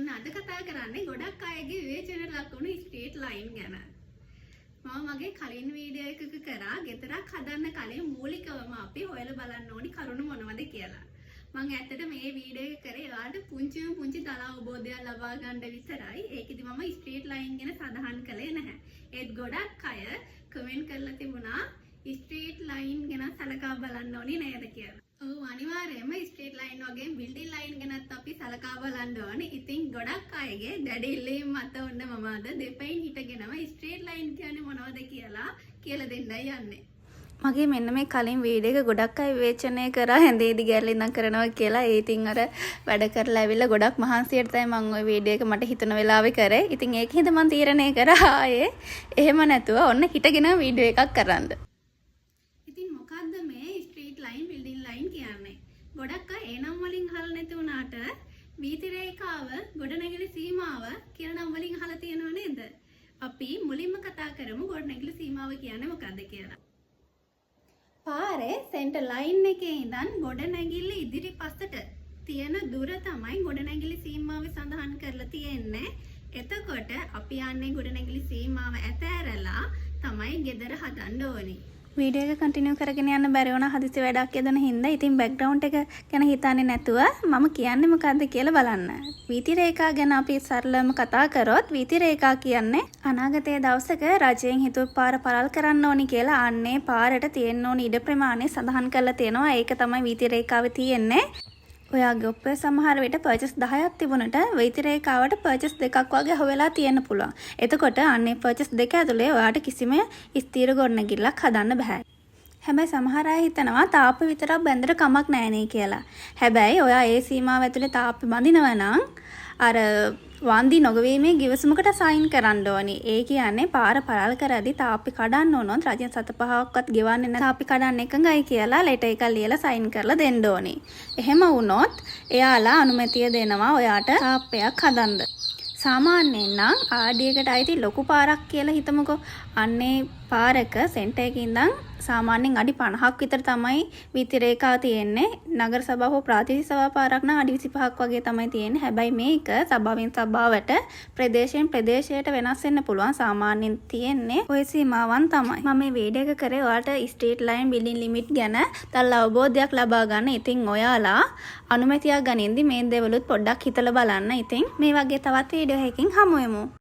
ඔන්න අද කතා කරන්නේ ගොඩක් අයගේ විවේචනයට ලක් වුණු ස්ට්‍රීට් ලයින් ගැන. මම මගේ කලින් වීඩියෝ එකක කරා ගෙදරක් හදන්න කලින් මූලිකවම අපි හොයලා බලන්න ඕනි කරුණු මොනවද කියලා. මම ඇත්තට මේ වීඩියෝ එක කරේ ඔයාලට පුංචි දල අවබෝධයක් ලබා ගන්න විතරයි. ඒකෙදි මම ස්ට්‍රීට් ලයින් ගැන සඳහන් කළේ නැහැ. ඒත් ගොඩක් අය කමෙන්ට් කරලා තිබුණා ස්ට්‍රීට් ලයින් ගැන සලකා බලන්න ඕනි නේද කියලා. ඔව් අනිවාර්යයෙන්ම ස්ට්‍රීට් ලයින් වගේ බිල්ඩින් ලයින් ගැනත් අපි සලකා බලන්න ඕනේ. ඉතින් ගොඩක් අයගේ දැඩි ඉල්ලීම් මත ඔන්න මම අද දෙපයින් හිටගෙනම ස්ට්‍රීට් ලයින් කියන්නේ මොනවද කියලා දෙන්නයි යන්නේ. මගේ මෙන්න මේ කලින් වීඩියෝ එක ගොඩක් අය විවේචනය කරා හැන්දේදි ගැල්ල ඉඳන් කරනවා කියලා. ඒ ඉතින් අර වැඩ කරලා ඇවිල්ලා ගොඩක් මහන්සියට තමයි මම ওই වීඩියෝ එක මට හිතන වෙලාවේ කරේ. ඉතින් ඒකින්ද මම තීරණය කරා ආයේ එහෙම නැතුව ඔන්න හිටගෙන වීඩියෝ එකක් කරන්න. ඉතින් මොකද්ද මේ ස්ට්‍රීට් ලයින් බිල්ඩින් ලයින් කියන්නේ? ගොඩක් අය ඒ නම් වලින් අහලා නැති වුණාට වීථි රේඛාව, ගොඩනැගිලි සීමාව කියලා නම් වලින් අහලා තියෙනව නේද? අපි මුලින්ම කතා කරමු ගොඩනැගිලි සීමාව කියන්නේ මොකද්ද කියලා. පාරේ සෙන්ටර් ලයින් එකේ ඉඳන් ගොඩනැගිලි ඉදිරිපසට තියෙන දුර තමයි ගොඩනැගිලි සීමාවේ සඳහන් කරලා තියෙන්නේ. එතකොට අපි යන්නේ ගොඩනැගිලි සීමාව ඇතෑරලා තමයි ගෙදර හදන්න ඕනේ. වීඩියෝ එක කන්ටිනියු කරගෙන යන්න බැරි වුණා හදිසි වැඩක් යදන හින්දා. ඉතින් බෑග්ග්‍රවුන්ඩ් එක ගැන හිතන්නේ නැතුව මම කියන්නේ මොකද්ද කියලා බලන්න. වීථි රේඛා ගැන අපි සරලවම කතා කරොත් වීථි රේඛා කියන්නේ අනාගතයේ දවසක රජයෙන් හිතුව පාර පළල් කරන්න ඕනි කියලා අන්නේ පාරට තියෙන්න ඕනි ඉඩ ප්‍රමාණය සඳහන් කරලා තියෙනවා. ඒක තමයි වීථි රේඛාවේ තියෙන්නේ. ඔයාගේ ඔප්පේ සමහර විට පර්චස් 10ක් තිබුණට වීථි රේඛාවට පර්චස් 2ක් වගේ හොවෙලා තියෙන්න පුළුවන්. එතකොට අන්නේ පර්චස් 2 ඇතුලේ ඔයාට කිසිම ස්ථිර ගොඩනැගිල්ලක් හදන්න බෑ. හැබැයි සමහර අය හිතනවා තාප්ප විතරක් බැඳලා කමක් නැහැ කියලා. හැබැයි ඔයා ඒ සීමාව ඇතුලේ තාප්ප බඳිනවා නම් අර වන්දි නොගවීමේ ගිවිසුමකට සයින් කරන්න ඕනි. ඒ කියන්නේ පාර පළල් කරද්දී තාප්පි කඩන්න ඕනොත් රජෙන් 7-5ක්වත් ගෙවන්නේ නැහැ. තාප්පි කඩන්න එකඟයි කියලා ලෙටර් එකක් ලියලා සයින් කරලා දෙන්න ඕනි. එහෙම වුණොත් එයාලා අනුමැතිය දෙනවා ඔයාට තාප්පයක් හදන්න. සාමාන්‍යයෙන් නම් ආඩියකට අයිති ලොකු පාරක් කියලා හිතමුකෝ. අන්නේ පාරක සෙන්ටර් එකේ ඉඳන් සාමාන්‍යයෙන් අඩි 50ක් විතර තමයි වීථි රේඛාව තියෙන්නේ. නගර සභාව හෝ ප්‍රාදේශීය සභා පාරක් නම් අඩි 25ක් වගේ තමයි තියෙන්නේ. හැබැයි මේක සභාවෙන් සභාවට ප්‍රදේශයෙන් ප්‍රදේශයට වෙනස් වෙන්න පුළුවන්. සාමාන්‍යයෙන් තියෙන්නේ ওই සීමාවන් තමයි. මම මේ වීඩියෝ එක කරේ ඔයාලට ස්ට්‍රීට් ලයින් බිල්ඩින් ලිමිට් ගැන දල් අවබෝධයක් ලබා ගන්න. ඉතින් ඔයාලා අනුමැතියක් ගනින්දි මේ දේවලුත් පොඩ්ඩක් හිතලා බලන්න. ඉතින් මේ වගේ තවත් වීඩියෝ එකකින් හමු වෙමු.